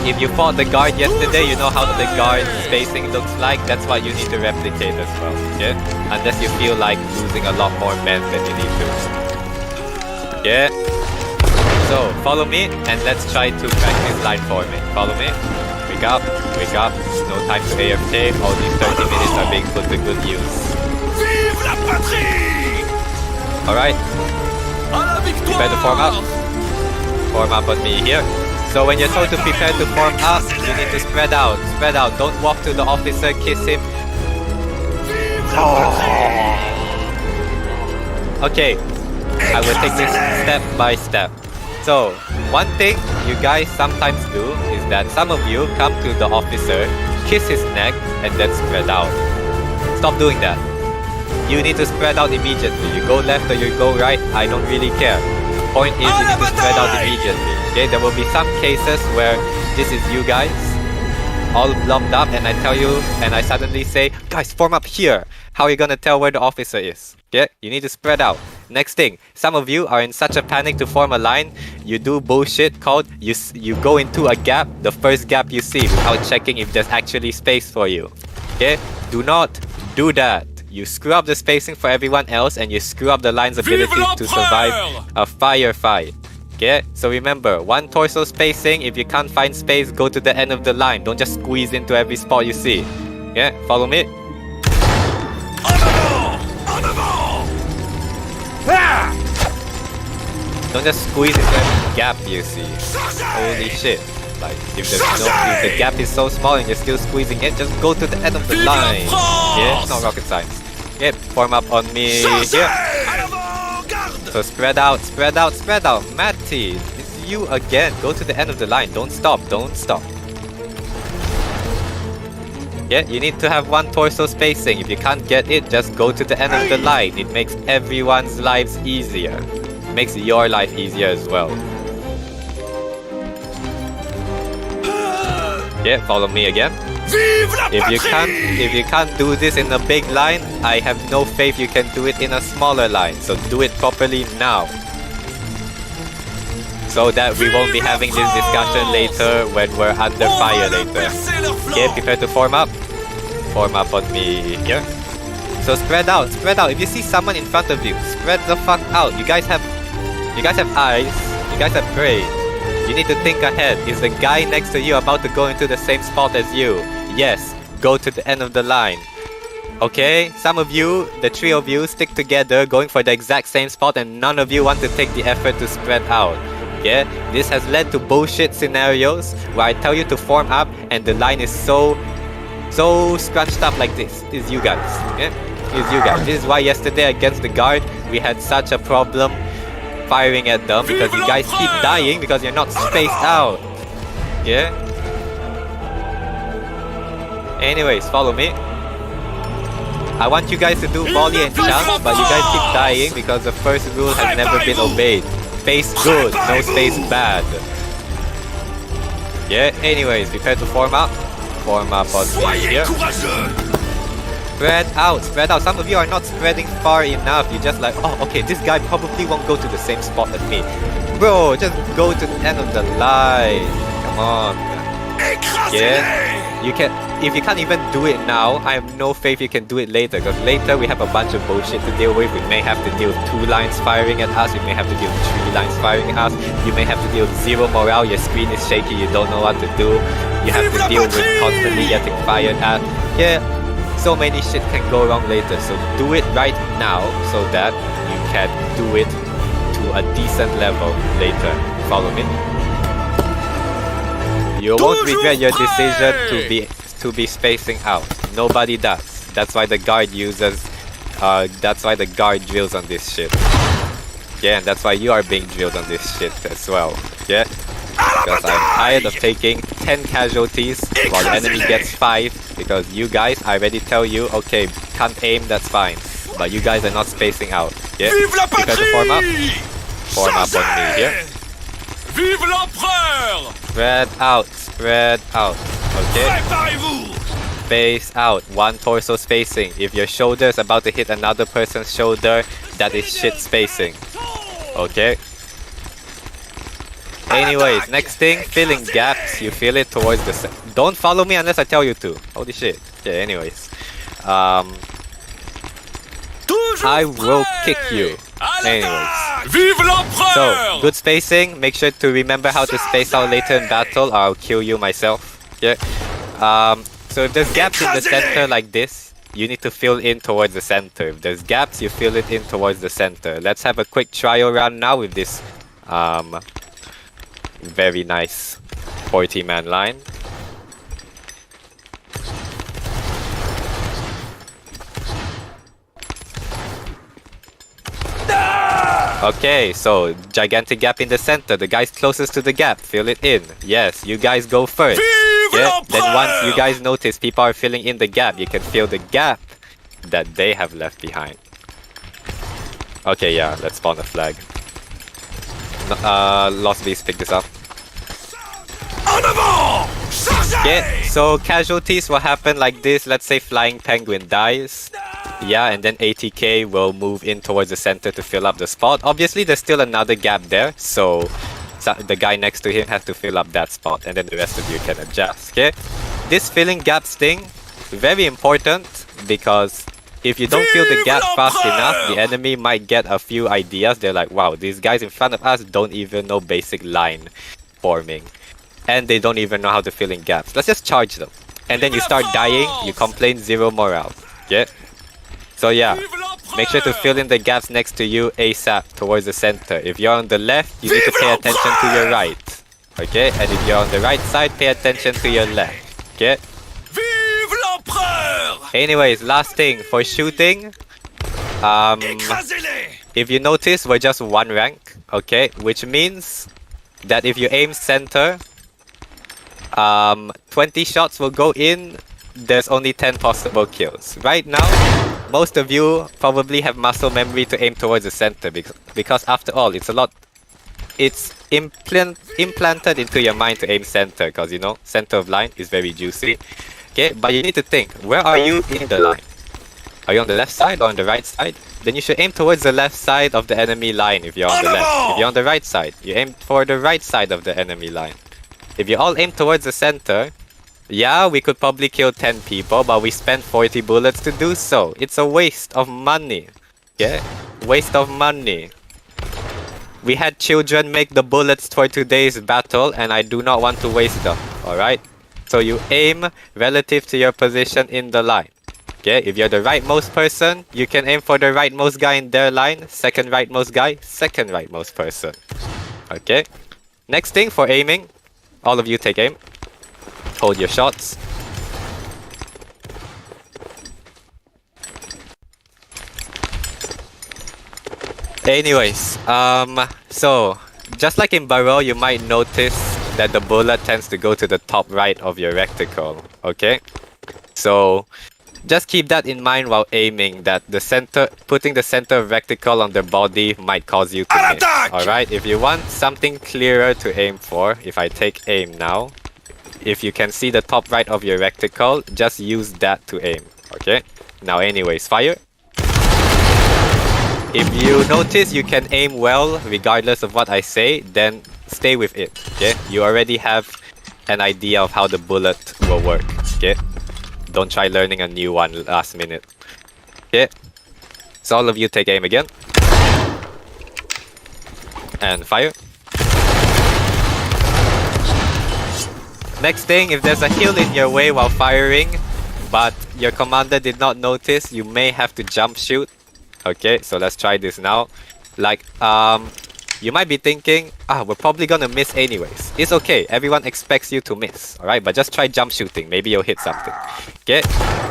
if you fought the guard yesterday, you know how the guard spacing looks like. That's what you need to replicate as well. Yeah, unless you feel like losing a lot more men than you need to. Yeah. So follow me and let's try to practice line forming. Follow me. Wake up. Wake up. No time to AFK. All these 30 minutes are being put to good use. Vive la patrie! Alright. Prepare to form up. Form up on me here. So when you're told to prepare to form up, you need to spread out. Spread out. Don't walk to the officer, kiss him. Okay. I will take this step by step. So, one thing you guys sometimes do is that some of you come to the officer, kiss his neck, and then spread out. Stop doing that. You need to spread out immediately. You go left or you go right, I don't really care. Point is, you need to spread out immediately. Okay, there will be some cases where this is you guys, all blocked up, and I tell you, and I suddenly say, guys, form up here. How are you gonna tell where the officer is? Okay, you need to spread out. Next thing, some of you are in such a panic to form a line, you do bullshit called, you go into a gap, the first gap you see, without checking if there's actually space for you. Okay, do not do that. You screw up the spacing for everyone else and you screw up the line's ability to survive a firefight. Okay, so remember, one torso spacing, if you can't find space, go to the end of the line. Don't just squeeze into every spot you see. Yeah, follow me. Don't just squeeze into every gap you see. Holy shit. Like, if the gap is so small and you're still squeezing it, just go to the end of the line. Yeah, it's not rocket science. Yeah, form up on me here. So spread out, spread out, spread out. Matty, it's you again. Go to the end of the line. Don't stop, don't stop. Yeah, you need to have one torso spacing. If you can't get it, just go to the end of the line. It makes everyone's lives easier. It makes your life easier as well. Yeah, follow me again. If you can't do this in a big line, I have no faith you can do it in a smaller line. So do it properly now. So that we won't be having this discussion later when we're under fire later. Okay, prepare to form up. Form up on me here. So spread out, spread out. If you see someone in front of you, spread the fuck out. You guys have eyes. You guys have brains. You need to think ahead. Is the guy next to you about to go into the same spot as you? Yes, go to the end of the line. Okay, some of you, the three of you, stick together going for the exact same spot and none of you want to take the effort to spread out. Yeah, this has led to bullshit scenarios where I tell you to form up and the line is so scrunched up like this. This is you guys. Yeah, this is you guys. This is why yesterday against the guard we had such a problem firing at them, because you guys keep dying because you're not spaced out. Yeah. Anyways, follow me. I want you guys to do volley and chance, but you guys keep dying because the first rule has never been obeyed. Space good, no space bad. Yeah, anyways, prepare to form up. Form up on me here. Spread out, spread out. Some of you are not spreading far enough. You're just like, oh, okay, this guy probably won't go to the same spot as me. Bro, just go to the end of the line. Come on. Yeah, you can. If you can't even do it now, I have no faith you can do it later. Because later we have a bunch of bullshit to deal with. We may have to deal with 2 lines firing at us. We may have to deal with 3 lines firing at us. You may have to deal with 0 morale. Your screen is shaky. You don't know what to do. You have to deal with constantly getting fired at. Yeah, so many shit can go wrong later. So do it right now so that you can do it to a decent level later. Follow me. You won't regret your decision to be spacing out. Nobody does. That's why the guard uses that's why the guard drills on this shit. Yeah, and that's why you are being drilled on this shit as well. Yeah? Because I'm tired of taking 10 casualties while the enemy gets 5. Because you guys, I already tell you, okay, can't aim, that's fine. But you guys are not spacing out. Yeah? Prepare to form up. Form up on me here. Vive l'empereur! Spread out, spread out. Okay? Space out. 1 torso spacing. If your shoulder is about to hit another person's shoulder, that is shit spacing. Okay? Anyways, next thing, filling gaps. You fill it towards the don't follow me unless I tell you to. Holy shit. Okay, anyways. I will kick you. Anyways. Vive l'empereur! So, good spacing. Make sure to remember how to space out later in battle or I'll kill you myself. Yeah. So if there's gaps in the center like this, you need to fill in towards the center. If there's gaps, you fill it in towards the center. Let's have a quick trial run now with this very nice 40-man line. Okay, so gigantic gap in the center. The guys closest to the gap, fill it in. Yes, you guys go first. Yeah. Then once you guys notice people are filling in the gap, you can fill the gap that they have left behind. Okay, yeah, let's spawn a flag. Lost Beast, pick this up. Yeah, so casualties will happen like this. Let's say Flying Penguin dies. Yeah, and then ATK will move in towards the center to fill up the spot. Obviously, there's still another gap there, so the guy next to him has to fill up that spot, and then the rest of you can adjust, okay? This filling gaps thing, very important, because if you don't fill the gap fast enough, the enemy might get a few ideas. They're like, wow, these guys in front of us don't even know basic line forming. And they don't even know how to fill in gaps. Let's just charge them. And then you start dying, you complain 0 morale, okay? So yeah, make sure to fill in the gaps next to you ASAP towards the center. If you're on the left, you need to pay attention to your right. Okay? And if you're on the right side, pay attention to your left. Okay? Vive l'empereur! Anyways, last thing, for shooting, if you notice, we're just 1 rank. Okay? Which means that if you aim center, 20 shots will go in. There's only 10 possible kills. Right now, most of you probably have muscle memory to aim towards the center because after all, it's implanted into your mind to aim center because, you know, center of line is very juicy. Okay, but you need to think, where are you in the line? Are you on the left side or on the right side? Then you should aim towards the left side of the enemy line if you're on the left. If you're on the right side, you aim for the right side of the enemy line. If you all aim towards the center, yeah, we could probably kill 10 people, but we spent 40 bullets to do so. It's a waste of money. Yeah? Waste of money. We had children make the bullets for today's battle, and I do not want to waste them. Alright? So you aim relative to your position in the line. Okay? If you're the rightmost person, you can aim for the rightmost guy in their line. Second rightmost guy, second rightmost person. Okay? Next thing for aiming, all of you take aim. Hold your shots. Anyways, so just like in Burrow, you might notice that the bullet tends to go to the top right of your reticle. Okay, so just keep that in mind while aiming. That putting the center of reticle on the body might cause you to miss. All right, if you want something clearer to aim for, if I take aim now. If you can see the top right of your reticle, just use that to aim, okay? Now anyways, fire. If you notice you can aim well regardless of what I say, then stay with it, okay? You already have an idea of how the bullet will work, okay? Don't try learning a new one last minute, okay? So all of you take aim again. And fire. Next thing, if there's a hill in your way while firing, but your commander did not notice, you may have to jump shoot. Okay, so let's try this now. Like, you might be thinking, we're probably gonna miss anyways. It's okay, everyone expects you to miss, alright? But just try jump shooting, maybe you'll hit something. Okay,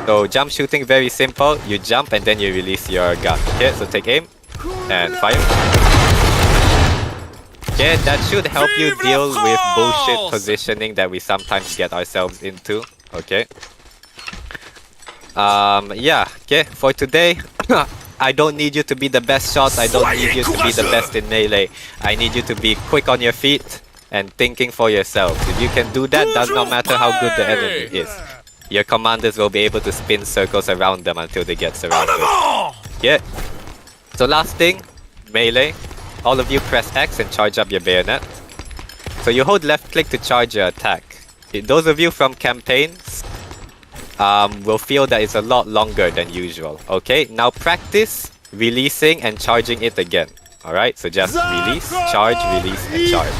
so jump shooting, very simple. You jump and then you release your gun. Okay, so take aim and fire. Yeah, that should help you deal with bullshit positioning that we sometimes get ourselves into. Okay. Yeah, okay, for today, I don't need you to be the best shot, I don't need you to be the best in melee. I need you to be quick on your feet and thinking for yourselves. If you can do that, does not matter how good the enemy is. Your commanders will be able to spin circles around them until they get surrounded. Yeah. So last thing, melee. All of you press X and charge up your bayonet. So you hold left click to charge your attack. Those of you from campaigns will feel that it's a lot longer than usual. Okay, now practice releasing and charging it again. Alright, so just release, charge, and charge.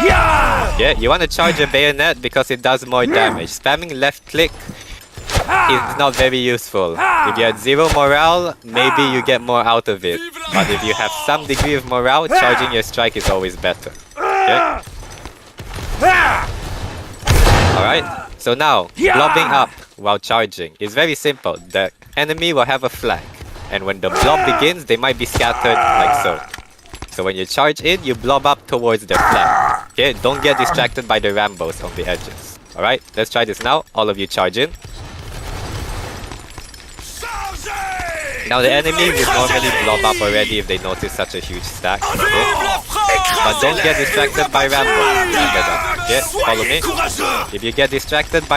Yeah, you want to charge a bayonet because it does more damage. Spamming left click is not very useful. If you had 0 morale, maybe you get more out of it. But if you have some degree of morale, charging your strike is always better. Okay? Alright, so now, blobbing up while charging is very simple. The enemy will have a flag, and when the blob begins, they might be scattered like so. So when you charge in, you blob up towards their flag. Okay, don't get distracted by the Rambos on the edges. Alright, let's try this now. All of you charge in. Now the enemy would normally blob up already if they notice such a huge stack. Okay? But don't get distracted by Rambos. Remember that. Okay, follow me. If you get distracted by